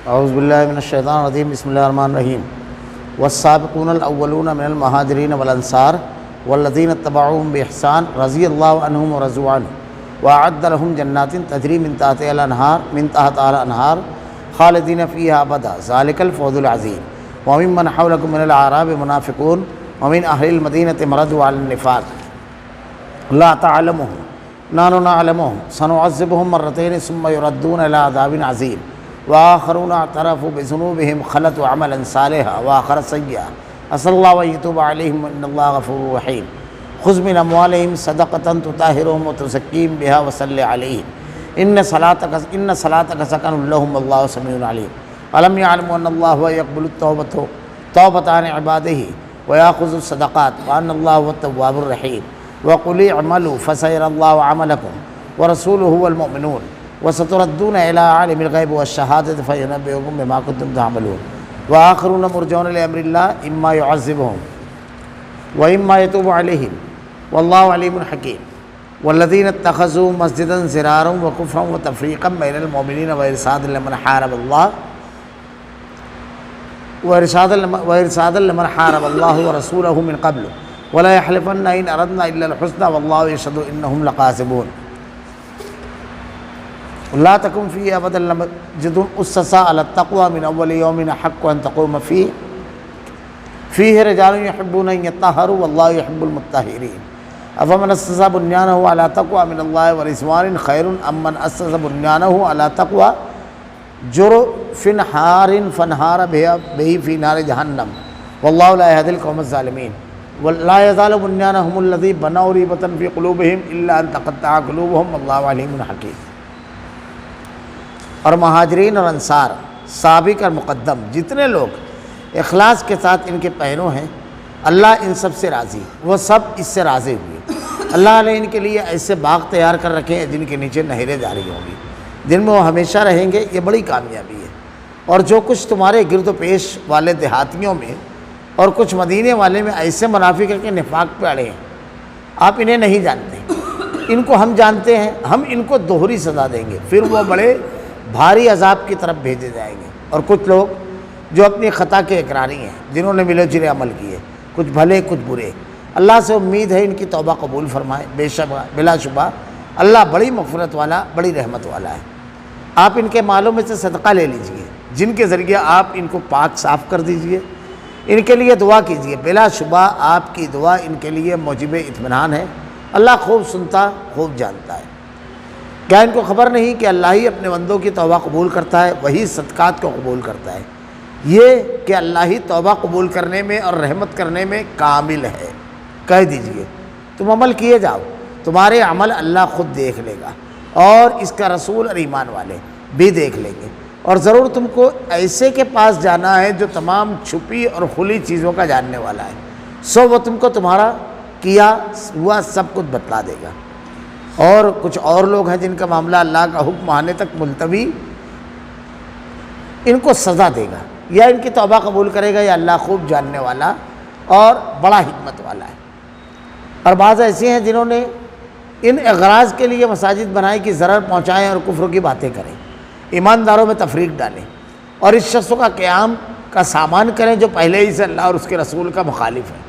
اعوذ باللہ من الشیطان الرجیم بسم اللہ الرحمن الرحیم والسابقون الاولون من المہاجرین والانصار والذین اتبعوهم بإحسان رضی اللہ عنہم ورضوا عنہ وأعد لهم جنات تجری من تحتها الانہار خالدین فیہا ابدا ذلک الفوز العظیم وممن حولکم من الاعراب منافقون ومن اہل المدینۃ مردوا علی النفاق لا تعلمهم نحن نعلمهم سنعذبهم مرتين ثم يردون الى عذاب عظیم وآخرون اعترفوا بذنوبهم خلطوا عملا صالحا وآخر سیئا اسأل اللہ ان یتوب علیہم ان اللہ غفور رحیم خذ من اموالهم صدقة تطہرهم وتزکیہم بها وصل علیہم ان صلاتک سکن لهم واللہ سمیع علیم الم یعلموا ان اللہ یقبل التوبۃ عن عبادہ ویأخذ الصدقات وان اللہ هو التواب الرحیم وقل اعملوا فسيرى الله عملكم ورسوله والمؤمنون وستردون إلى عالم الغیب والشہادة فینبئکم بما کنتم تعملون وآخرون مرجون لأمر اللہ اما يعذبهم وإما يتوب علیہم واللہ علیم حکیم والذین اتخذوا مسجدا ضرارا وکفرا وتفریقا بین المؤمنین وارصادا لمن حارب اللہ ورسولہ من قبل ولا يحلفن إن أردنا إلا الحسنى والله يشهد إنهم لكاذبون لا تقم فيه أبدا مسجد أسس على التقوى من أول يوم أحق أن تقوم فيه رجال يحبون أن يطهروا والله يحب المطهرين أفمن أسس بنيانه على تقوى من الله ورضوان خير أم من أسس بنيانه على تقوى جرف حار فانهار به في نار جهنم والله لا يهدي القوم الظالمين ولا يزال بنيانهم الذي بنوا ريبة في قلوبهم إلا أن تقطع قلوبهم والله عليم حكيم۔ اور مہاجرین اور انصار سابق اور مقدم جتنے لوگ اخلاص کے ساتھ ان کے پیرو ہیں اللہ ان سب سے راضی، وہ سب اس سے راضی ہوئے۔ اللہ نے ان کے لیے ایسے باغ تیار کر رکھے ہیں جن کے نیچے نہریں جاری ہوں گی، جن میں وہ ہمیشہ رہیں گے، یہ بڑی کامیابی ہے۔ اور جو کچھ تمہارے گرد و پیش والے دیہاتیوں میں اور کچھ مدینے والے میں ایسے منافق ہیں کہ نفاق پہ اڑے ہیں، آپ انہیں نہیں جانتے، ان کو ہم جانتے ہیں، ہم ان کو دوہری سزا دیں گے، پھر وہ بڑے بھاری عذاب کی طرف بھیجے جائیں گے۔ اور کچھ لوگ جو اپنی خطا کے اقراری ہیں، جنہوں نے ملے جلے عمل کیے، کچھ بھلے کچھ برے، اللہ سے امید ہے ان کی توبہ قبول فرمائے، بلا شبہ اللہ بڑی مغفرت والا، بڑی رحمت والا ہے۔ آپ ان کے مالوں میں سے صدقہ لے لیجئے، جن کے ذریعے آپ ان کو پاک صاف کر دیجئے، ان کے لیے دعا کیجئے، بلا شبہ آپ کی دعا ان کے لیے موجب اطمینان ہے، اللہ خوب سنتا، خوب جانتا ہے۔ کیا ان کو خبر نہیں کہ اللہ ہی اپنے بندوں کی توبہ قبول کرتا ہے، وہی صدقات کو قبول کرتا ہے؟ یہ کہ اللہ ہی توبہ قبول کرنے میں اور رحمت کرنے میں کامل ہے۔ کہہ دیجئے تم عمل کیے جاؤ، تمہارے عمل اللہ خود دیکھ لے گا، اور اس کا رسول اور ایمان والے بھی دیکھ لیں گے، اور ضرور تم کو ایسے کے پاس جانا ہے جو تمام چھپی اور کھلی چیزوں کا جاننے والا ہے، سو وہ تم کو تمہارا کیا ہوا سب کچھ بتلا دے گا۔ اور کچھ اور لوگ ہیں جن کا معاملہ اللہ کا حکم آنے تک ملتوی، ان کو سزا دے گا، یا ان کی توبہ قبول کرے گا، یا اللہ خوب جاننے والا اور بڑا حکمت والا ہے۔ اور بعض ایسے ہیں جنہوں نے ان اغراض کے لیے مساجد بنائی کہ ضرر پہنچائیں اور کفر کی باتیں کریں، ایمانداروں میں تفریق ڈالیں، اور اس شخص کا قیام کا سامان کریں جو پہلے ہی سے اللہ اور اس کے رسول کا مخالف ہے،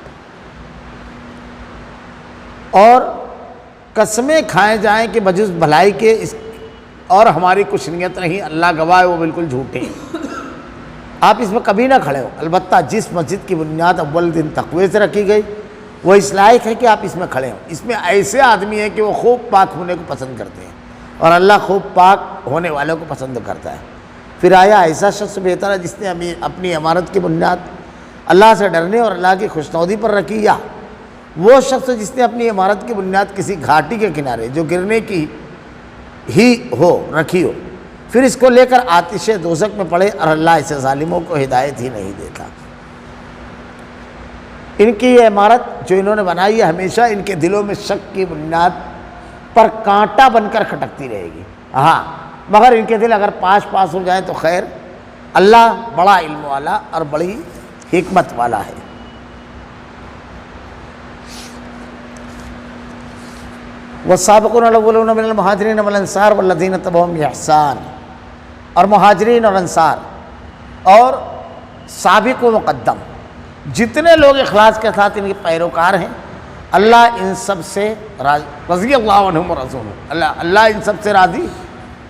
اور قسمیں کھائے جائیں کہ بجز بھلائی کے اور ہماری کچھ نیت نہیں، اللہ گواہ ہے وہ بالکل جھوٹے ہیں۔ آپ اس میں کبھی نہ کھڑے ہو، البتہ جس مسجد کی بنیاد اول دن تقوی سے رکھی گئی وہ اس لائق ہے کہ آپ اس میں کھڑے ہوں۔ اس میں ایسے آدمی ہیں کہ وہ خوب پاک ہونے کو پسند کرتے ہیں، اور اللہ خوب پاک ہونے والوں کو پسند کرتا ہے۔ پھر آیا ایسا شخص بہتر ہے جس نے اپنی عمارت کی بنیاد اللہ سے ڈرنے اور اللہ کی خوشنودی پر رکھی، یا وہ شخص جس نے اپنی عمارت کی بنیاد کسی گھاٹی کے کنارے جو گرنے کی ہی ہو رکھی ہو، پھر اس کو لے کر آتش دوزخ میں پڑے، اور اللہ ایسے ظالموں کو ہدایت ہی نہیں دیتا۔ ان کی یہ عمارت جو انہوں نے بنائی ہے ہمیشہ ان کے دلوں میں شک کی بنیاد پر کانٹا بن کر کھٹکتی رہے گی، ہاں مگر ان کے دل اگر پاس ہو جائیں تو خیر، اللہ بڑا علم والا اور بڑی حکمت والا ہے۔ والسابقون الاولون من المہاجرین والانصار والذین اتبعوهم بإحسان، اور مہاجرین اور انصار اور سابق و مقدم جتنے لوگ اخلاص کے ساتھ ان کے پیروکار ہیں، اللہ ان سب سے رضی اللہ عنہم و رضوا عنہ، اللہ ان سب سے راضی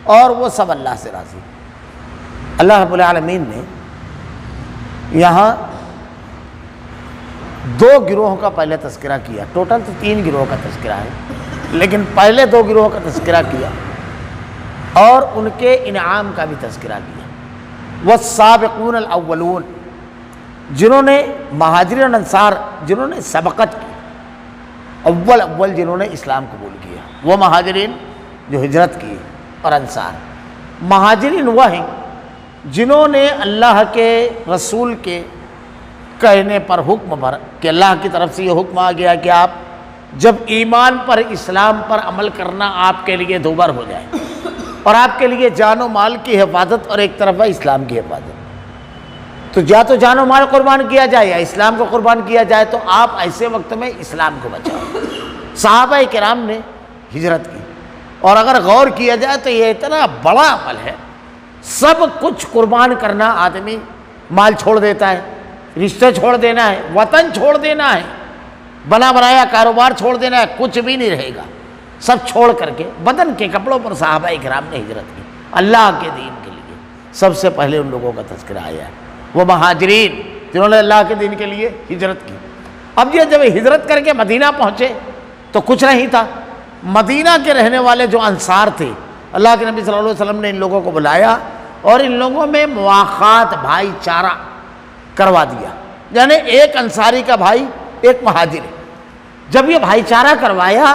اور وہ سب اللہ سے راضی۔ اللہ رب العالمین نے یہاں دو گروہوں کا پہلے تذکرہ کیا، ٹوٹل تو 3 گروہوں کا تذکرہ ہے، لیکن پہلے 2 گروہوں کا تذکرہ کیا اور ان کے انعام کا بھی تذکرہ کیا۔ والسابقون الاولون، جنہوں نے مہاجرین اور انصار جنہوں نے سبقت کی، اول جنہوں نے اسلام قبول کیا، وہ مہاجرین جو ہجرت کی اور انصار۔ مہاجرین وہ ہیں جنہوں نے اللہ کے رسول کے کہنے پر حکم پر کہ اللہ کی طرف سے یہ حکم آ گیا کہ آپ جب ایمان پر اسلام پر عمل کرنا آپ کے لیے دوبر ہو جائے اور آپ کے لیے جان و مال کی حفاظت اور ایک طرف ہے اسلام کی حفاظت، تو یا تو جان و مال قربان کیا جائے یا اسلام کو قربان کیا جائے، تو آپ ایسے وقت میں اسلام کو بچاؤ۔ صحابہ کرام نے ہجرت کی، اور اگر غور کیا جائے تو یہ اتنا بڑا عمل ہے، سب کچھ قربان کرنا، آدمی مال چھوڑ دیتا ہے، رشتے چھوڑ دینا ہے، وطن چھوڑ دینا ہے، بنا بنایا کاروبار چھوڑ دینا ہے، کچھ بھی نہیں رہے گا، سب چھوڑ کر کے بدن کے کپڑوں پر صحابہ کرام نے ہجرت کی اللہ کے دین کے لیے۔ سب سے پہلے ان لوگوں کا تذکرہ آیا ہے، وہ مہاجرین جنہوں نے اللہ کے دین کے لیے ہجرت کی۔ اب یہ جب ہجرت کر کے مدینہ پہنچے تو کچھ نہیں تھا، مدینہ کے رہنے والے جو انصار تھے، اللہ کے نبی صلی اللہ علیہ وسلم نے ان لوگوں کو بلایا اور ان لوگوں میں مواخات، بھائی چارہ کروا دیا، یعنی ایک انصاری کا بھائی ایک مہاجر ہے۔ جب یہ بھائی چارہ کروایا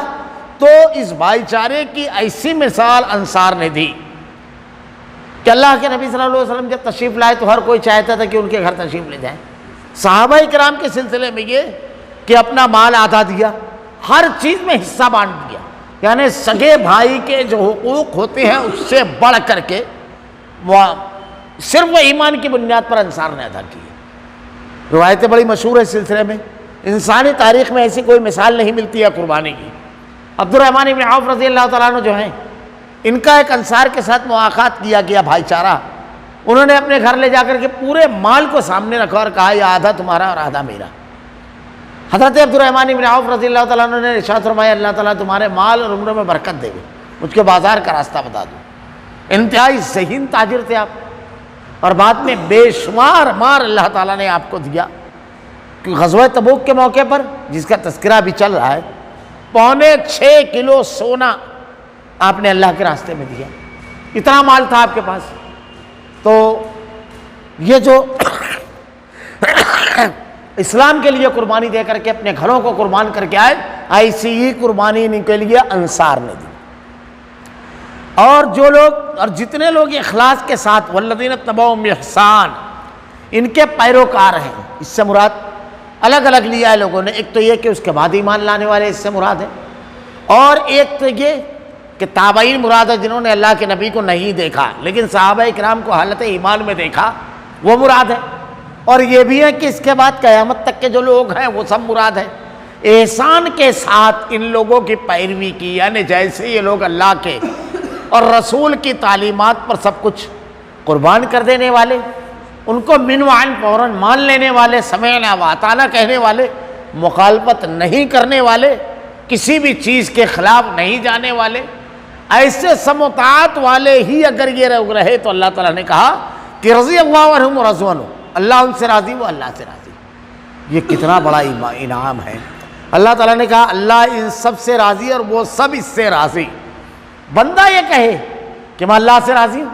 تو اس بھائی چارے کی ایسی مثال انصار نے دی کہ اللہ کے نبی صلی اللہ علیہ وسلم جب تشریف لائے تو ہر کوئی چاہتا تھا کہ ان کے گھر تشریف لے جائیں۔ صحابہ کرام کے سلسلے میں یہ کہ اپنا مال آدھا دیا، ہر چیز میں حصہ بانٹ دیا، یعنی سگے بھائی کے جو حقوق ہوتے ہیں اس سے بڑھ کر کے صرف ایمان کی بنیاد پر انصار نے ادا کی۔ روایتیں بڑی مشہور ہے اس سلسلے میں، انسانی تاریخ میں ایسی کوئی مثال نہیں ملتی ہے قربانی کی۔ عبد الرحمن بن عوف رضی اللہ تعالیٰ عنہ جو ہیں، ان کا ایک انصار کے ساتھ مواخات کیا گیا بھائی چارہ، انہوں نے اپنے گھر لے جا کر کے پورے مال کو سامنے رکھا اور کہا یہ آدھا تمہارا اور آدھا میرا۔ حضرت عبد الرحمن بن عوف رضی اللہ تعالیٰ عنہ نے ارشاد فرمایا اللہ تعالیٰ تمہارے مال اور عمروں میں برکت دے گے، مجھ کے بازار کا راستہ بتا دو۔ انتہائی ذہین تاجر تھے آپ، اور بعد میں بے شمار مال اللہ تعالیٰ نے آپ کو دیا، کہ غزوہ تبوک کے موقع پر جس کا تذکرہ بھی چل رہا ہے، 6.25 کلو سونا آپ نے اللہ کے راستے میں دیا، اتنا مال تھا آپ کے پاس۔ تو یہ جو اسلام کے لیے قربانی دے کر کے اپنے گھروں کو قربان کر کے آئے، ایسی ہی قربانی ان کے لیے انصار نے دی۔ اور جو لوگ اور جتنے لوگ اخلاص کے ساتھ والذین اتبعوہم بإحسان ان کے پیروکار ہیں، اس سے مراد الگ الگ لیا ہے لوگوں نے، ایک تو یہ کہ اس کے بعد ایمان لانے والے اس سے مراد ہیں، اور ایک تو یہ کہ تابعین مراد ہے جنہوں نے اللہ کے نبی کو نہیں دیکھا لیکن صحابہ کرام کو حالت ایمان میں دیکھا، وہ مراد ہے۔ اور یہ بھی ہے کہ اس کے بعد قیامت تک کے جو لوگ ہیں وہ سب مراد ہے۔ احسان کے ساتھ ان لوگوں کی پیروی کی، یعنی جیسے یہ لوگ اللہ کے اور رسول کی تعلیمات پر سب کچھ قربان کر دینے والے، ان کو من وعن فوراً مان لینے والے، سمعنا واطعنا کہنے والے، مخالفت نہیں کرنے والے، کسی بھی چیز کے خلاف نہیں جانے والے، ایسے سمطاعت والے ہی اگر یہ رہے تو اللہ تعالیٰ نے کہا کہ رضی اللہ عنہم ورضوا عنہ، اللہ ان سے راضی وہ اللہ سے راضی۔ یہ کتنا بڑا انعام ہے۔ اللہ تعالیٰ نے کہا اللہ ان سب سے راضی اور وہ سب اس سے راضی۔ بندہ یہ کہے کہ میں اللہ سے راضی ہوں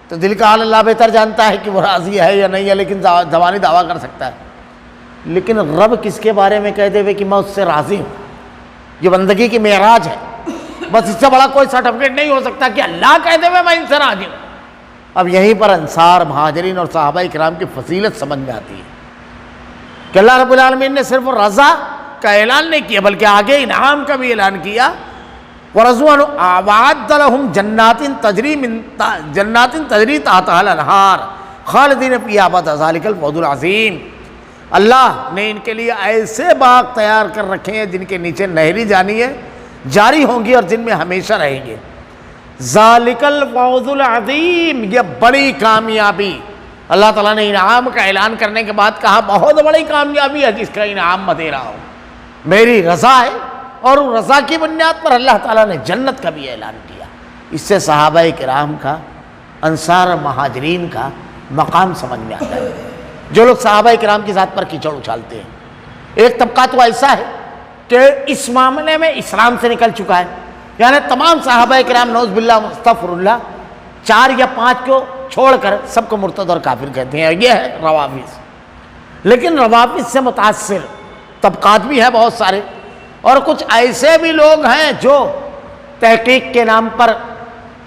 تو دل کا حال اللہ بہتر جانتا ہے کہ وہ راضی ہے یا نہیں ہے، لیکن زبانی دعویٰ کر سکتا ہے۔ لیکن رب کس کے بارے میں کہہ دے کہ میں اس سے راضی ہوں، یہ بندگی کی معراج ہے۔ بس اس سے بڑا کوئی سرٹیفکیٹ نہیں ہو سکتا کہ اللہ کہہ دے میں ان سے راضی ہوں۔ اب یہیں پر انصار، مہاجرین اور صحابہ کرام کی فضیلت سمجھ میں آتی ہے کہ اللہ رب العالمین نے صرف رضا کا اعلان نہیں کیا بلکہ آگے انعام کا بھی اعلان کیا۔ وَرَضُوَا وَأَعَدَّ لَهُمْ جَنَّاتٍ تَجْرِي تَحْتَهَا الْأَنْهَارُ خَالِدِينَ فِيهَا أَبَدًا ذَلِكَ الْفَوْزُ الْعَظِيمُ۔ اللہ نے ان کے لیے ایسے باغ تیار کر رکھے ہیں جن کے نیچے نہری جاری ہوں گی اور جن میں ہمیشہ رہیں گے۔ ذَلِكَ الْفَوْزُ الْعَظِيمُ، یہ بڑی کامیابی، اللہ تعالیٰ نے انعام کا اعلان کرنے کے بعد کہا بہت بڑی کامیابی ہے جس کا انعام میں دے رہا ہوں، میری رضا ہے، اور رضا کی بنیاد پر اللہ تعالیٰ نے جنت کا بھی اعلان کیا۔ اس سے صحابہ کرام کا، انصار اور مہاجرین کا مقام سمجھ میں آتا ہے۔ جو لوگ صحابہ کرام کی ذات پر کیچڑ اچھالتے ہیں، ایک طبقہ تو ایسا ہے کہ اس معاملے میں اسلام سے نکل چکا ہے، یعنی تمام صحابہ کرام نعوذ باللہ مستغفر اللہ 4 یا 5 کو چھوڑ کر سب کو مرتد اور کافر کہتے ہیں، یہ ہے روافض۔ لیکن روافض سے متاثر طبقات بھی ہیں بہت سارے، اور کچھ ایسے بھی لوگ ہیں جو تحقیق کے نام پر،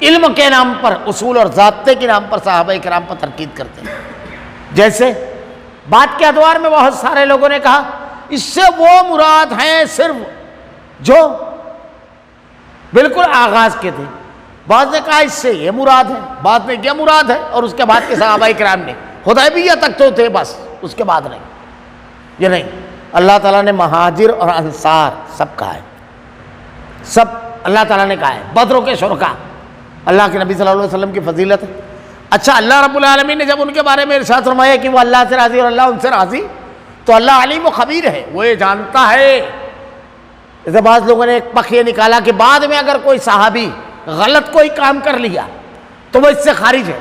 علم کے نام پر، اصول اور ضابطے کے نام پر صحابہ کرام پر تنقید کرتے ہیں۔ جیسے بات کے ادوار میں بہت سارے لوگوں نے کہا اس سے وہ مراد ہیں صرف جو بالکل آغاز کے تھے، بعض نے کہا اس سے یہ مراد ہے، بعض نے یہ مراد ہے، اور اس کے بعد کے صحابہ کرام نے حدیبیہ تک تو تھے بس، اس کے بعد نہیں، یہ نہیں۔ اللہ تعالیٰ نے مہاجر اور انصار سب کہا ہے، سب اللہ تعالیٰ نے کہا ہے۔ بدروں کے شرکا اللہ کے نبی صلی اللہ علیہ وسلم کی فضیلت ہے۔ اچھا، اللہ رب العالمین نے جب ان کے بارے میں ارشاد فرمایا کہ وہ اللہ سے راضی اور اللہ ان سے راضی، تو اللہ علیم و خبیر ہے، وہ یہ جانتا ہے۔ جیسے بعض لوگوں نے ایک پخ یہ نکالا کہ بعد میں اگر کوئی صحابی غلط کوئی کام کر لیا تو وہ اس سے خارج ہے،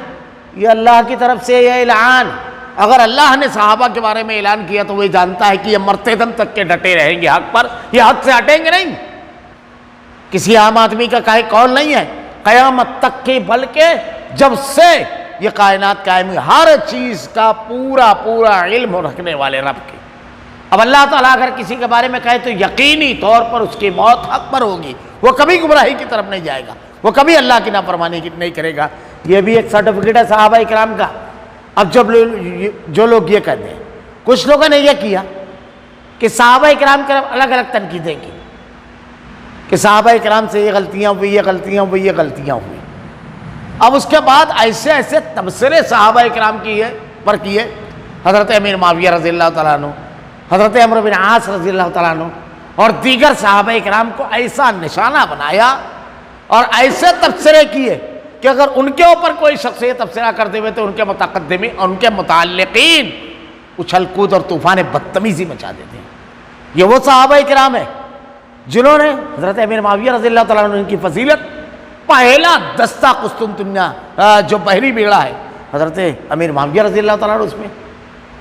یہ اللہ کی طرف سے یہ اعلان، اگر اللہ نے صحابہ کے بارے میں اعلان کیا تو وہ جانتا ہے کہ یہ مرتے دم تک کے ڈٹے رہیں گے حق پر، یہ حق سے ہٹیں گے نہیں، کسی عام آدمی کا کوئی قول نہیں ہے قیامت تک کی، بلکہ جب سے یہ کائنات قائم ہوئی ہر چیز کا پورا پورا علم رکھنے والے رب کے۔ اب اللہ تعالیٰ اگر کسی کے بارے میں کہے تو یقینی طور پر اس کی موت حق پر ہوگی، وہ کبھی گمراہی کی طرف نہیں جائے گا، وہ کبھی اللہ کی نافرمانی نہیں کرے گا۔ یہ بھی ایک سرٹیفکیٹ ہے صحابہ کرام کا۔ اب جب جو لوگ یہ کہتے ہیں، کچھ لوگوں نے یہ کیا کہ صحابہ کرام کے الگ الگ تنقیدیں کی کہ صحابہ کرام سے یہ غلطیاں ہوئی، یہ غلطیاں ہوئی، یہ غلطیاں ہوئی۔ اب اس کے بعد ایسے ایسے تبصرے صحابہ کرام پر کیے، حضرت امیر معاویہ رضی اللہ تعالیٰ عنہ، حضرت عمرو بن عاص رضی اللہ تعالیٰ عنہ، اور دیگر صحابہ کرام کو ایسا نشانہ بنایا اور ایسے تبصرے کیے کہ اگر ان کے اوپر کوئی شخص یہ تبصرہ کرتے ہوئے تو ان کے متقدمین اور ان کے متعلقین اچھل کود اور طوفان بدتمیزی مچا دیتے ہیں۔ یہ وہ صحابہ کرام ہیں جنہوں نے حضرت امیر معاویہ رضی اللہ تعالیٰ عنہ کی فضیلت، پہلا دستہ قسطنطنیہ جو بحری بیڑا ہے حضرت امیر معاویہ رضی اللہ تعالیٰ عنہ، اس میں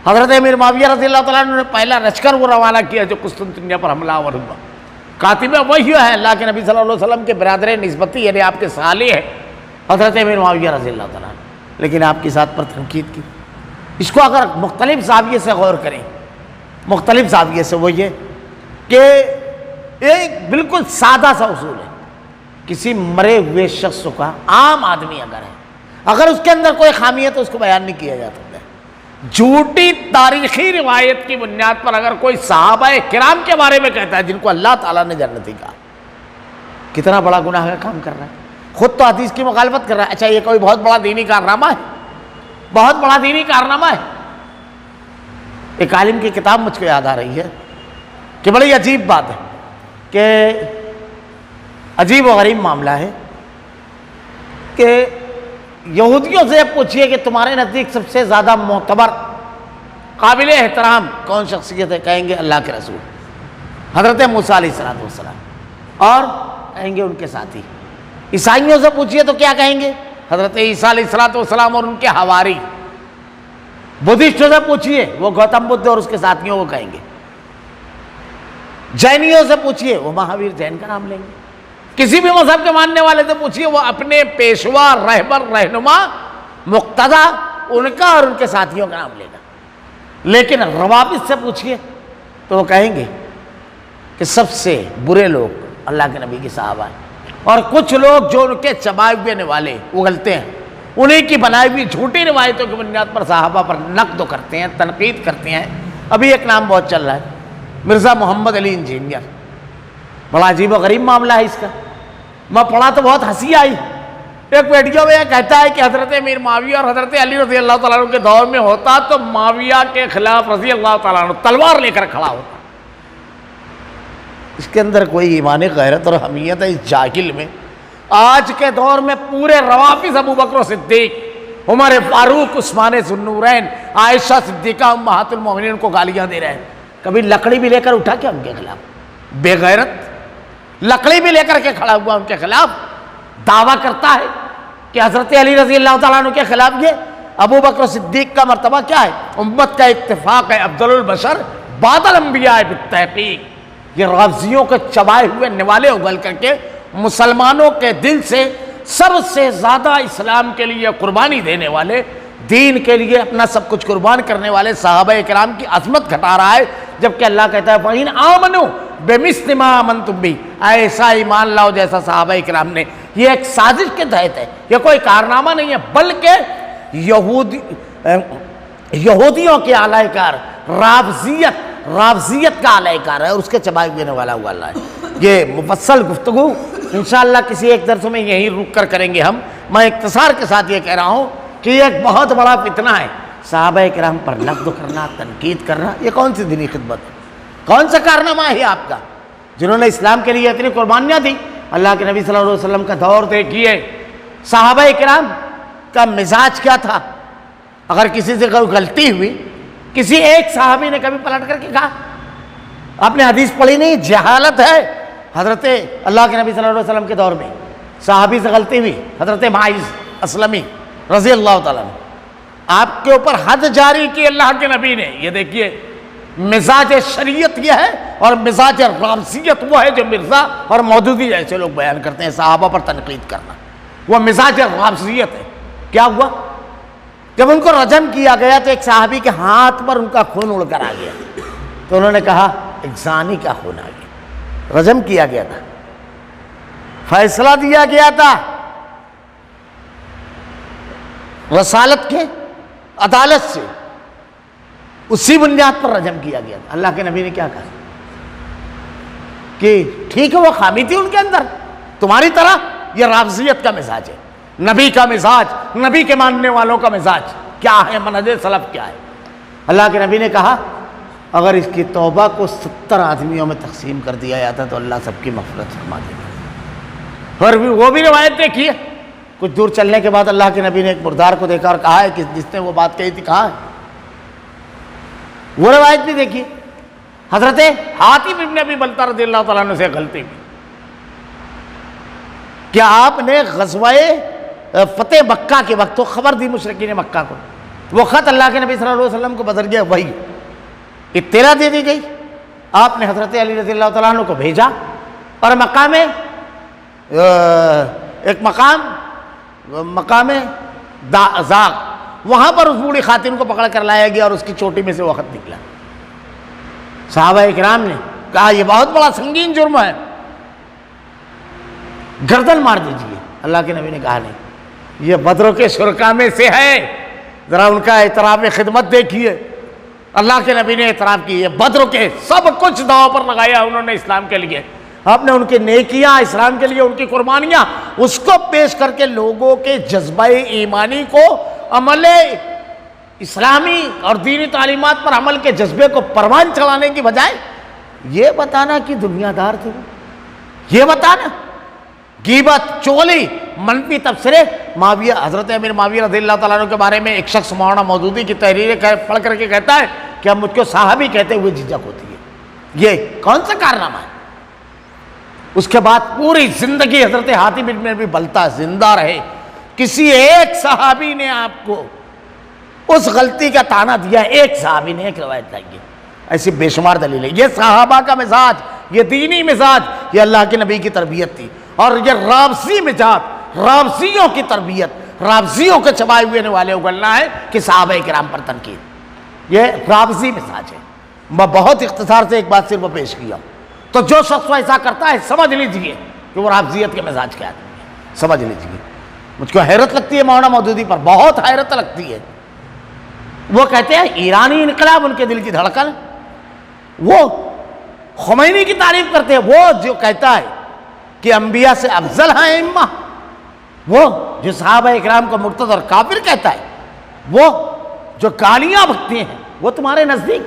حضرت امیر معاویہ رضی اللہ تعالیٰ عنہ نے پہلا لشکر وہ روانہ کیا جو قسطنطنیہ پر حملہ آور ہوا۔ کاتب وحی ہے اللہ کے نبی صلی اللہ علیہ وسلم کے برادر نسبتی، یعنی آپ کے صالح ہے حضرت امیر معاویہ رضی اللہ تعالیٰ عنہ، لیکن آپ کی ذات پر تنقید کی۔ اس کو اگر مختلف زاویے سے غور کریں، مختلف زاویے سے، وہ یہ کہ ایک بالکل سادہ سا اصول ہے، کسی مرے ہوئے شخص کا عام آدمی اگر ہے، اگر اس کے اندر کوئی خامی ہے تو اس کو بیان نہیں کیا جا سکتا ہے۔ جھوٹی تاریخی روایت کی بنیاد پر اگر کوئی صحابہ کرام کے بارے میں کہتا ہے جن کو اللہ تعالیٰ نے جنتی کہا، کتنا بڑا گناہ کا کام کر رہا ہے، خود تو حدیث کی مخالفت کر رہا ہے۔ اچھا، یہ کوئی بہت بڑا دینی کارنامہ ہے؟ بہت بڑا دینی کارنامہ ہے۔ ایک عالم کی کتاب مجھ کو یاد آ رہی ہے کہ بڑی عجیب بات ہے، کہ عجیب و غریب معاملہ ہے کہ یہودیوں سے پوچھئے کہ تمہارے نزدیک سب سے زیادہ معتبر قابل احترام کون شخصیت ہے؟ کہیں گے اللہ کے رسول حضرت موسیٰ علیہ السلام، اور کہیں گے ان کے ساتھی۔ عیسائیوں سے پوچھئے تو کیا کہیں گے؟ حضرت عیسیٰ علیہ السلام اور ان کے حواری۔ بدھسٹوں سے پوچھئے، وہ گوتم بدھ اور اس کے ساتھیوں کو کہیں گے۔ جینیوں سے پوچھئے، وہ مہاویر جین کا نام لیں گے۔ کسی بھی مذہب کے ماننے والے سے پوچھئے، وہ اپنے پیشوا، رہبر، رہنما، مقتدی ان کا اور ان کے ساتھیوں کا نام لے گا۔ لیکن روافض سے پوچھئے تو وہ کہیں گے کہ سب سے برے لوگ اللہ کے نبی کی صحابہ ہیں، اور کچھ لوگ جو ان کے چبائے ہوئے نوالے اگلتے ہیں، انہیں کی بنائی ہوئی جھوٹی روایتوں کی بنیاد پر صحابہ پر نقد کرتے ہیں، تنقید کرتے ہیں۔ ابھی ایک نام بہت چل رہا ہے، مرزا محمد علی انجینئر۔ بڑا عجیب و غریب معاملہ ہے اس کا، میں پڑھا تو بہت ہنسی آئی۔ ایک ویڈیو میں یہ کہتا ہے کہ حضرت امیر معاویہ اور حضرت علی رضی اللہ تعالیٰ عنہ کے دور میں ہوتا تو معاویہ کے خلاف رضی اللہ تعالیٰ عنہ تلوار لے کر کھڑا ہوتا۔ اس کے اندر کوئی ایمان غیرت اور حمیت ہے اس جاہل میں؟ آج کے دور میں پورے روافض ابو بکر و صدیق عمر فاروق، عثمان ذوالنورین، عائشہ صدیقہ امہات المومنین کو گالیاں دے رہے ہیں. کبھی لکڑی بھی لے کر اٹھا کیا ان کے خلاف؟ بے غیرت لکڑی بھی لے کر کے کھڑا ہوا ان کے خلاف، دعویٰ کرتا ہے کہ حضرت علی رضی اللہ تعالیٰ عنہ کے خلاف یہ ابو بکر صدیق کا مرتبہ کیا ہے؟ امت کا اتفاق ہے، افضل البشر بعد الانبیاء بالتحقیق. یہ رافضیوں کے چبائے ہوئے نوالے اگل کر کے مسلمانوں کے دل سے سب سے زیادہ اسلام کے لیے قربانی دینے والے، دین کے لیے اپنا سب کچھ قربان کرنے والے صحابہ کرام کی عظمت گھٹا رہا ہے، جبکہ اللہ کہتا ہے فَإِنْ آمَنُوا بِمِثْلِ مَا آمَنْتُمْ بِهِ، ایسا ایمان لاؤ جیسا صحابہ کرام نے. یہ ایک سازش کے تحت ہے، یہ کوئی کارنامہ نہیں ہے، بلکہ یہودیوں کے اعلی کار رافضیت کا اعلی کار ہے، اور اس کے چبائے ہونے والا ہوا اللہ ہے. یہ مفصل گفتگو انشاءاللہ کسی ایک درس میں یہیں رک کر کریں گے ہم. میں اختصار کے ساتھ یہ کہہ رہا ہوں کہ یہ ایک بہت بڑا فتنہ ہے، صحابہ کرام پر نقد کرنا، تنقید کرنا. یہ کون سی دینی خدمت ہے؟ کون سا کارنامہ ہے آپ کا؟ جنہوں نے اسلام کے لیے اتنی قربانیاں دی. اللہ کے نبی صلی اللہ علیہ وسلم کا دور دیکھیے، صحابہ کرام کا مزاج کیا تھا. اگر کسی سے کوئی غلطی ہوئی، کسی ایک صحابی نے کبھی پلٹ کر کے کہا؟ آپ نے حدیث پڑھی نہیں؟ جہالت ہے. حضرت اللہ کے نبی صلی اللہ علیہ وسلم کے دور میں صحابی سے غلطی ہوئی، حضرت معاذ اسلمی رضی اللہ تعالیٰ نے آپ کے اوپر حد جاری کی اللہ کے نبی نے. یہ دیکھیے مزاج شریعت یہ ہے، اور مزاج رافضیت وہ ہے جو مرزا اور مودودی جیسے لوگ بیان کرتے ہیں صحابہ پر تنقید کرنا. وہ مزاج رافضیت ہے. کیا ہوا؟ جب ان کو رجم کیا گیا تو ایک صحابی کے ہاتھ پر ان کا خون اڑ کر آ گیا، تو انہوں نے کہا ایک زانی کا خون آ گیا. رجم کیا گیا تھا، فیصلہ دیا گیا تھا رسالت کے عدالت سے، اسی بنیاد پر رجم کیا گیا تھا. اللہ کے نبی نے کیا کہا کہ ٹھیک ہے وہ خامی تھی ان کے اندر، تمہاری طرح یہ رافضیت کا مزاج ہے. نبی کا مزاج، نبی کے ماننے والوں کا مزاج کیا ہے، منہج سلف کیا ہے. اللہ کے نبی نے کہا اگر اس کی توبہ کو 70 آدمیوں میں تقسیم کر دیا جاتا تو اللہ سب کی مغفرت فرما دیتا. اور وہ بھی روایت دیکھیے، کچھ دور چلنے کے بعد اللہ کے نبی نے ایک مردار کو دیکھا اور کہا ہے کہ جس نے وہ بات کہی تھی کہا ہے. وہ روایت بھی دیکھیے، حضرت حاتم ابن ابی بلتہ رضی اللہ تعالیٰ عنہ سے غلطی ہوئی. کیا آپ نے غزوہ فتح مکہ کے وقت تو خبر دی مشرکین مکہ کو، وہ خط اللہ کے نبی صلی اللہ علیہ وسلم کو بدل گیا، وہی اطلاع دے دی گئی. آپ نے حضرت علی رضی اللہ تعالیٰ عنہ کو بھیجا، اور ایک مقام زاغ، وہاں پر اس بوڑھی خاتون کو پکڑ کر لایا گیا اور اس کی چوٹی میں سے وہ خط نکلا. صحابہ کرام نے کہا یہ بہت بڑا سنگین جرم ہے، گردن مار دیجیے. اللہ کے نبی نے کہا نہیں، یہ بدروں کے شرکا میں سے ہے، ذرا ان کا اعتراف خدمت دیکھیے. اللہ کے نبی نے اعتراف کی، یہ بدر کے سب کچھ داؤ پر لگایا انہوں نے اسلام کے لیے. آپ نے ان کی نیکیاں، اسلام کے لیے ان کی قربانیاں، اس کو پیش کر کے لوگوں کے جذبہ ایمانی کو، عمل اسلامی اور دینی تعلیمات پر عمل کے جذبے کو پروان چڑھانے کی بجائے یہ بتانا کہ دنیا دار تھے، یہ بتانا غیبت، چغلی، منفی تبصرے. معاویہ، حضرت امیر معاویہ رضی اللہ تعالیٰ عنہ کے بارے میں ایک شخص مولانا مودودی کی تحریریں پڑھ کر کے کہتا ہے کہ اب مجھ کو صحابی کہتے ہوئے جھجک ہوتی ہے. یہ کون سا کارنامہ ہے؟ اس کے بعد پوری زندگی حضرت حاتم ابن ابی بلتہ زندہ رہے، کسی ایک صحابی نے آپ کو اس غلطی کا طعنہ دیا، ایک صحابی نے ایک روایت لائی ہے. ایسی بے شمار دلیلیں. یہ صحابہ کا مزاج، یہ دینی مزاج، یہ اللہ کے نبی کی تربیت تھی. اور یہ رافضی مزاج، رافضیوں کی تربیت، رافضیوں کے چبائے ہوئے والے اگلنا ہے کہ صحابہ کرام پر تنقید. یہ رافضی مزاج ہے. میں بہت اختصار سے ایک بات صرف پیش کیا. تو جو شخص ایسا کرتا ہے سمجھ لیجئے کہ وہ رافضیت کے مزاج کے آدمی ہے، سمجھ لیجئے. مجھ کو حیرت لگتی ہے مولانا مودودی پر، بہت حیرت لگتی ہے. وہ کہتے ہیں ایرانی انقلاب ان کے دل کی دھڑکن. وہ خمینی کی تعریف کرتے ہیں، وہ جو کہتا ہے کہ انبیاء سے افضل ہیں ائمہ، وہ جو صحابہ اکرام کو مرتد اور کافر کہتا ہے، وہ جو گالیاں بکتے ہیں، وہ تمہارے نزدیک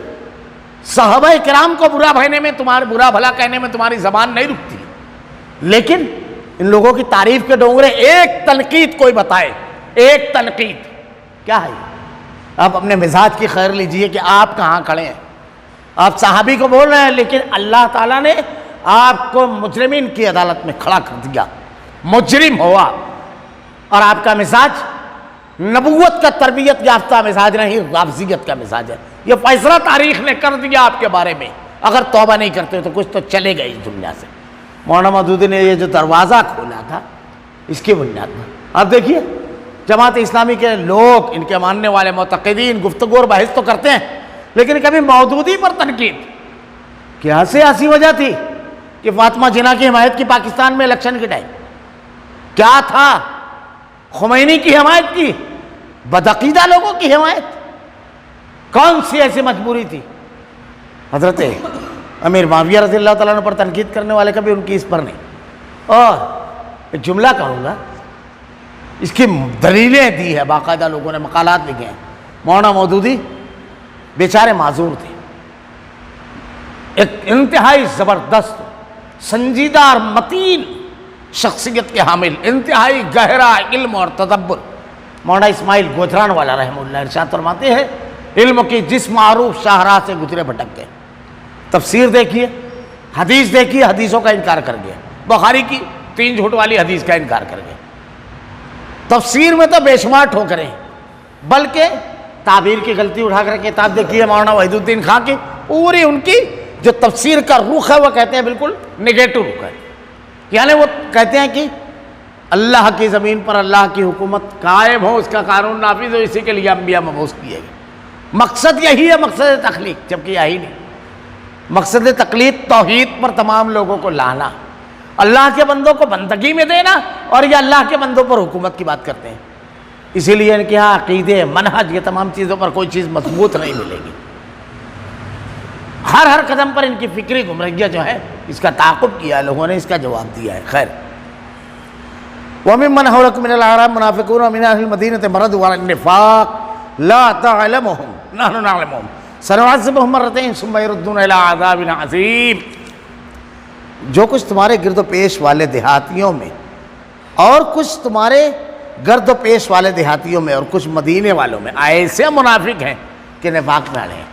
صحابہ اکرام کو برا کہنے میں، تمہارے برا بھلا کہنے میں تمہاری زبان نہیں رکتی. لیکن ان لوگوں کی تعریف کے ڈونگرے ایک تنقید کوئی بتائے، ایک تنقید کیا ہے یہ؟ آپ اپنے مزاج کی خیر لیجئے کہ آپ کہاں کھڑے ہیں. آپ صحابی کو بول رہے ہیں لیکن اللہ تعالیٰ نے آپ کو مجرمین کی عدالت میں کھڑا کر دیا. مجرم ہوا اور آپ کا مزاج نبوت کا تربیت یافتہ مزاج نہیں، رافضیت کا مزاج ہے. یہ فیصلہ تاریخ نے کر دیا آپ کے بارے میں. اگر توبہ نہیں کرتے تو کچھ تو چلے گئے اس دنیا سے. مولانا مودودی نے یہ جو دروازہ کھولا تھا اس کی بنیاد پر آپ دیکھیے جماعت اسلامی کے لوگ، ان کے ماننے والے معتقدین گفتگو اور بحث تو کرتے ہیں لیکن کبھی مودودی پر تنقید. کیا سیاسی وجہ تھی کہ فاطمہ جناح کی حمایت کی پاکستان میں الیکشن کے ٹائم؟ کیا تھا؟ خمینی کی حمایت کی؟ بدعقیدہ لوگوں کی حمایت؟ کون سی ایسی مجبوری تھی؟ حضرت امیر معاویہ رضی اللہ تعالیٰ عنہ پر تنقید کرنے والے کبھی ان کی اس پر نہیں. اور ایک جملہ کہوں گا، اس کی دلیلیں دی ہے، باقاعدہ لوگوں نے مقالات لکھے ہیں. مولانا مودودی بیچارے معذور تھے، ایک انتہائی زبردست سنجیدہ اور متین شخصیت کے حامل، انتہائی گہرا علم اور تدبر. مولانا اسماعیل گوجران والا رحمہ اللہ ارشاد فرماتے ہیں علم کی جس معروف شاہراہ سے گزرے بھٹک گئے. تفسیر دیکھیے، حدیث دیکھیے، حدیثوں کا انکار کر گیا. بخاری کی 3 جھوٹ والی حدیث کا انکار کر گیا. تفسیر میں تو بے شمار ٹھوکریں، بلکہ تعبیر کی غلطی اٹھا کر کتاب دیکھیے مولانا وحید الدین خان کی، پوری ان کی جو تفسیر کا رخ ہے وہ کہتے ہیں بالکل نگیٹو رخ ہے. یعنی وہ کہتے ہیں کہ اللہ کی زمین پر اللہ کی حکومت قائم ہو، اس کا قانون نافذ ہو، اسی کے لیے انبیاء مبعوث کیے گئے. مقصد یہی ہے، مقصد تخلیق، جبکہ یہی نہیں. مقصد تخلیق توحید پر تمام لوگوں کو لانا، اللہ کے بندوں کو بندگی میں دینا، اور یہ اللہ کے بندوں پر حکومت کی بات کرتے ہیں. اسی لیے ان کے یہاں عقیدے، منہج، یہ تمام چیزوں پر کوئی چیز مضبوط نہیں ملے گی. ہر قدم پر ان کی فکری گمراہیاں جو ہے اس کا تعاقب کیا، لوگوں نے اس کا جواب دیا ہے. خیر، وَمِمَّنْ حَوْلَكُم مِّنَ الْأَعْرَابِ مُنَافِقُونَ وَمِنْ أَهْلِ الْمَدِينَةِ مَرَدُوا عَلَى النِّفَاقِ لَا تَعْلَمُهُمْ نَحْنُ نَعْلَمُهُمْ سَنُعَذِّبُهُمْ مَرَّتَيْنِ ثُمَّ يَرُدُّونَ إِلَىٰ عَذَابٍ عَظِيمٍ. جو کچھ تمہارے گرد و پیش والے دیہاتیوں میں اور کچھ تمہارے گرد و پیش والے دیہاتیوں میں اور کچھ مدینے والوں میں ایسے منافق ہیں کہ نفاق میں اڑے ہیں.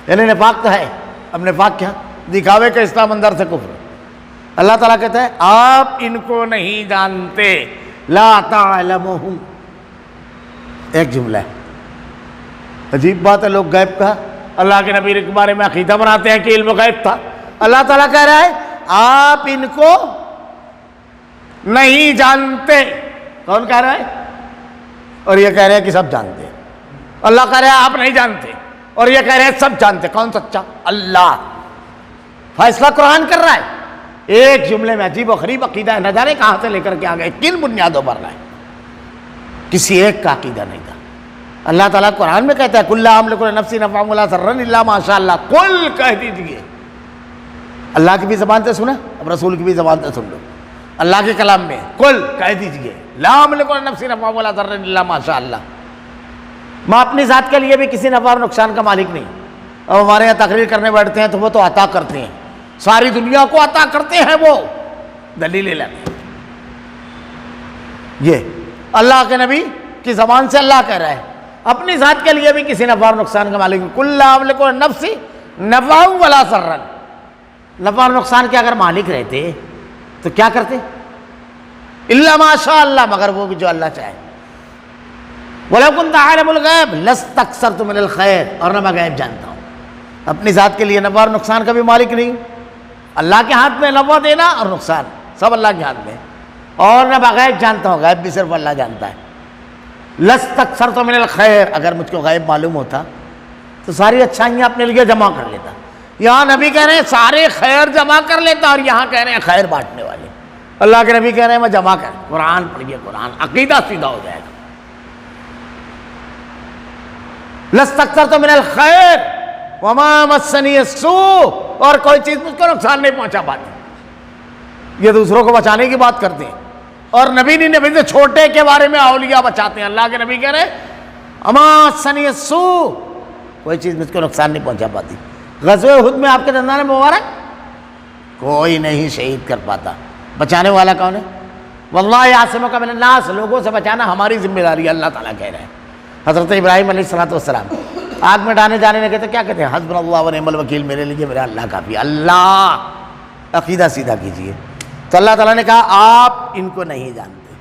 یعنی نفاق تو ہے، اب نفاق کیا؟ دکھاوے کا اسلام اندر سے کفر. اللہ تعالیٰ کہتا ہے آپ ان کو نہیں جانتے، لا تعلمہم. ایک جملہ ہے، عجیب بات ہے. لوگ غیب کا، اللہ کے نبی کے بارے میں عقیدہ بناتے ہیں کہ علم غیب تھا. اللہ تعالیٰ کہہ رہا ہے آپ ان کو نہیں جانتے. کون کہہ رہا ہے؟ اور یہ کہہ رہے ہیں کہ سب جانتے ہیں. اللہ کہہ رہا ہے آپ نہیں جانتے، اور یہ کہہ رہے ہیں سب جانتے. کون سچا؟ اللہ. فیصلہ قرآن کر رہا ہے. ایک جملے میں عجیب و غریب عقیدہ ہے، نہ جانے کہاں سے لے کر کے آ گئے، کن بنیادوں پر رہا ہے. کسی ایک کا عقیدہ نہیں تھا. اللہ تعالیٰ قرآن میں کہتا ہے کُلْ لَا أَمْلِكُ لِنَفْسِي نَفْعًا وَلَا ضَرًّا إِلَّا مَا شَاءَ اللَّهُ. قُلْ کہہ دیجئے. اللہ کی بھی زبان سے سنا، اب رسول کی بھی زبان سے سن لو. اللہ کے کلام میں قُلْ کہہ دیجئے لَا أَمْلِكُ لِنَفْسِي نَفْعًا وَلَا ضَرًّا إِلَّا مَا شَاءَ اللَّهُ. میں اپنی ذات کے لیے بھی کسی نفع اور نقصان کا مالک نہیں. اب ہمارے یہاں تقریر کرنے بیٹھتے ہیں تو وہ تو عطا کرتے ہیں، ساری دنیا کو عطا کرتے ہیں، وہ دلیلیں لاتے ہیں. یہ اللہ کے نبی کی زبان سے اللہ کہہ رہا ہے اپنی ذات کے لیے بھی کسی نفع اور نقصان کا مالک. کُلْ لَا أَمْلِكُ لِنَفْسِي نَفْعًا وَلَا ضَرًّا. نفع اور نقصان کے اگر مالک رہتے تو کیا کرتے؟ إِلَّا مَا شَاءَ اللَّهُ، مگر وہ بھی جو اللہ چاہے. وَلَوْ كُنْتَ عَالِمُ الْغَيْبِ لَاسْتَكْثَرْتُ مِنَ الْخَيْرِ. اور نہ میں غیب جانتا ہوں. اپنی ذات کے لیے نفع اور نقصان کا بھی مالک نہیں. اللہ کے ہاتھ میں نفع دینا اور نقصان سب اللہ کے ہاتھ میں. اور نہ میں غیب جانتا ہوں، غیب بھی صرف اللہ جانتا ہے. لَاسْتَكْثَرْتُ مِنَ الْخَيْرِ. اگر مجھ کو غیب معلوم ہوتا تو ساری اچھائیاں اپنے لیے جمع کر لیتا. یہاں نبی کہہ رہے ہیں سارے خیر جمع کر لیتا، اور یہاں کہہ رہے ہیں خیر بانٹنے والے. اللہ کے نبی کہہ رہے ہیں میں جمع کر. قرآن پڑھیے، قرآن عقیدہ سیدھا ہو جائے گا. لَاسْتَكْثَرْتُ مِنَ الْخَيْرِ وَمَا مَسَّنِيَ السُّوءُ. اور کوئی چیز مجھ کو نقصان نہیں پہنچا پاتی. یہ دوسروں کو بچانے کی بات کرتے ہیں، اور نبی سے چھوٹے کے بارے میں اولیاء بچاتے ہیں. اللہ کے نبی کہہ رہے ہیں وَمَا مَسَّنِيَ السُّوءُ. کوئی چیز مجھ کو نقصان نہیں پہنچا پاتی. غزوہ احد میں آپ کے دندان مبارک کوئی نہیں شہید کر پاتا. بچانے والا کون ہے؟ وَاللَّهُ يَعْصِمُكَ مِنَ النَّاسِ. لوگوں سے بچانا ہماری ذمہ داری ہے، اللہ تعالیٰ کہہ رہے ہیں. حضرت ابراہیم علیہ السلام آگ میں ڈالنے جانے لگے تو کیا کہتے ہیں؟ حسبنا اللہ ونعم الوکیل، میرے لیے میرا اللہ کافی۔ اللہ عقیدہ سیدھا کیجئے۔ تو اللہ تعالیٰ نے کہا آپ ان کو نہیں جانتے،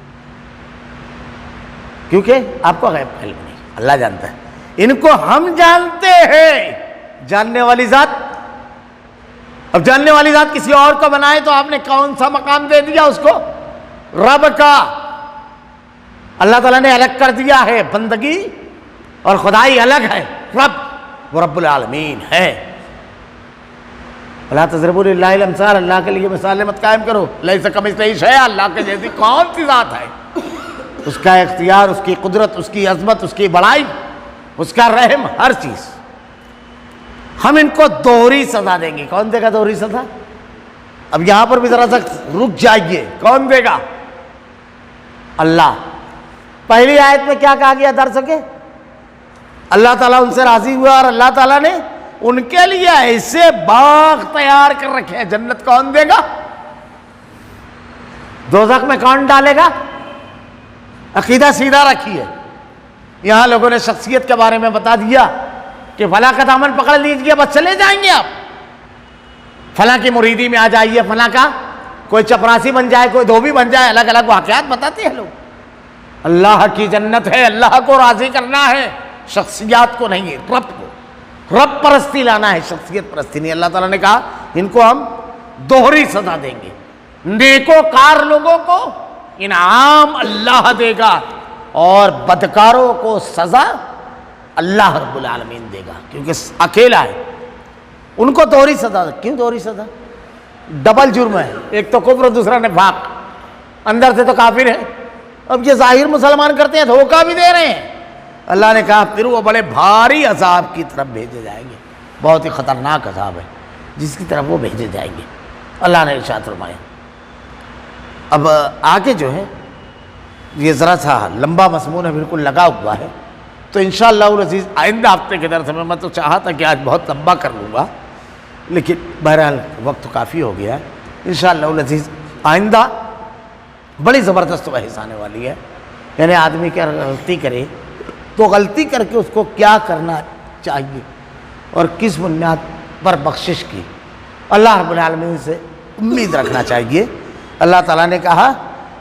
کیونکہ آپ کو غیب کا علم نہیں، اللہ جانتا ہے۔ ان کو ہم جانتے ہیں، جاننے والی ذات۔ اب جاننے والی ذات کسی اور کو بنائے تو آپ نے کون سا مقام دے دیا اس کو؟ رب کا۔ اللہ تعالیٰ نے الگ کر دیا ہے، بندگی اور خدائی الگ ہے۔ رب وہ رب العالمین ہے۔ وَلَا تَضْرِبُوا لِلَّهِ الْأَمْثَالَ، اللہ کے لیے مثالیں مت قائم کرو۔ لَيْسَ كَمِثْلِهِ شَيْءٌ، اللہ کے جیسی کون سی ذات ہے؟ اس کا اختیار، اس کی قدرت، اس کی عظمت، اس کی بڑائی، اس کا رحم، ہر چیز۔ ہم ان کو دوہری سزا دیں گے۔ کون دے گا دوہری سزا؟ اب یہاں پر بھی ذرا سا رک جائیے، کون دے گا؟ اللہ۔ پہلی آیت میں کیا کہا گیا درس کے؟ اللہ تعالیٰ ان سے راضی ہوا اور اللہ تعالیٰ نے ان کے لیے ایسے باغ تیار کر رکھے ہیں۔ جنت کون دے گا؟ دوزخ میں کون ڈالے گا؟ عقیدہ سیدھا رکھیے۔ یہاں لوگوں نے شخصیت کے بارے میں بتا دیا کہ فلاں کا دامن پکڑ لیجئے بس چلے جائیں گے آپ، فلاں کی مریدی میں آ جائیے، فلاں کا کوئی چپراسی بن جائے، کوئی دھوبی بن جائے، الگ الگ واقعات بتاتے ہیں لوگ۔ اللہ کی جنت ہے، اللہ کو راضی کرنا ہے، شخصیات کو نہیں، رب کو۔ رب پرستی لانا ہے، شخصیت پرستی نہیں۔ اللہ تعالیٰ نے کہا ان کو ہم دوہری سزا دیں گے۔ نیکوکار لوگوں کو انعام اللہ دے گا اور بدکاروں کو سزا اللہ رب العالمین دے گا، کیونکہ اکیلا ہے۔ ان کو دوہری سزا۔ کیوں دوہری سزا؟ ڈبل جرم ہے، ایک تو کفر، دوسرا نفاق، اندر سے تو کافر ہے، اب یہ ظاہر مسلمان کرتے ہیں، دھوکہ بھی دے رہے ہیں۔ اللہ نے کہا پھر وہ بڑے بھاری عذاب کی طرف بھیجے جائیں گے، بہت ہی خطرناک عذاب ہے جس کی طرف وہ بھیجے جائیں گے۔ اللہ نے ارشاد فرمایا۔ اب آگے جو ہے یہ ذرا سا لمبا مضمون ہے، بالکل لگا ہوا ہے، تو انشاءاللہ العزیز آئندہ ہفتے کے درس میں، میں تو چاہا تھا کہ آج بہت لمبا کر لوں گا، لیکن بہرحال وقت کافی ہو گیا ہے۔ انشاءاللہ العزیز آئندہ بڑی زبردست بحث آنے والی ہے، یعنی آدمی کی اگر غلطی کرے تو غلطی کر کے اس کو کیا کرنا چاہیے اور کس بنیاد پر بخشش کی اللہ رب العالمین سے امید رکھنا چاہیے۔ اللہ تعالیٰ نے کہا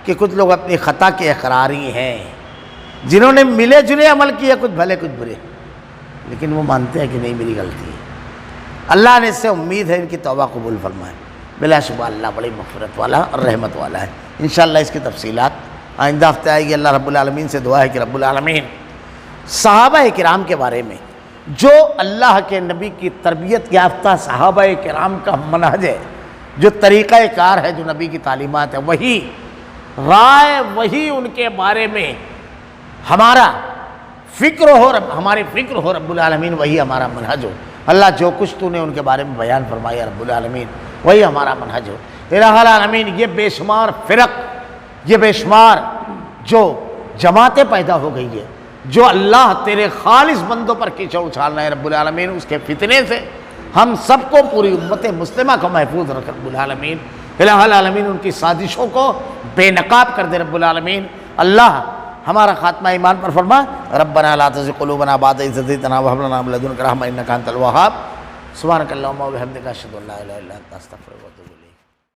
کہ کچھ لوگ اپنی خطا کے اقراری ہیں، جنہوں نے ملے جلے عمل کیا، کچھ بھلے کچھ برے، لیکن وہ مانتے ہیں کہ نہیں میری غلطی ہے۔ اللہ نے اس سے امید ہے ان کی توبہ قبول فرمائے۔ بلا شبہ اللہ بڑی مغفرت والا اور رحمت والا ہے۔ انشاءاللہ اس کی تفصیلات آئندہ ہفتے آئے گی۔ اللہ رب العالمین سے دعا ہے کہ رب العالمین صحابہ کرام کے بارے میں جو اللہ کے نبی کی تربیت یافتہ صحابہ کرام کا منہج ہے، جو طریقہ کار ہے، جو نبی کی تعلیمات ہے، وہی رائے، وہی ان کے بارے میں ہمارا فکر ہو، ہماری فکر ہو رب العالمین، وہی ہمارا منہج ہو۔ اللہ جو کچھ تو نے ان کے بارے میں بیان فرمایا رب العالمین، وہی ہمارا منہج ہو۔ الہ العالمین یہ بے شمار فرق، یہ بے شمار جو جماعتیں پیدا ہو گئی ہے، جو اللہ تیرے خالص بندوں پر کیچڑ اچھالنا ہے رب العالمین، اس کے فتنے سے ہم سب کو، پوری امت مسلمہ کو محفوظ رکھ رب العالمین۔ الہ العالمین ان کی سازشوں کو بے نقاب کر دے رب العالمین۔ اللہ ہمارا خاتمہ ایمان پر فرما۔ ربنا لا تزغ قلوبنا بعد إذ هديتنا وهب لنا من لدنك رحمة إنك أنت الوهاب۔ سبحانك اللهم وبحمدك أشهد أن لا إله إلا أنت أستغفرك وأتوب إليك۔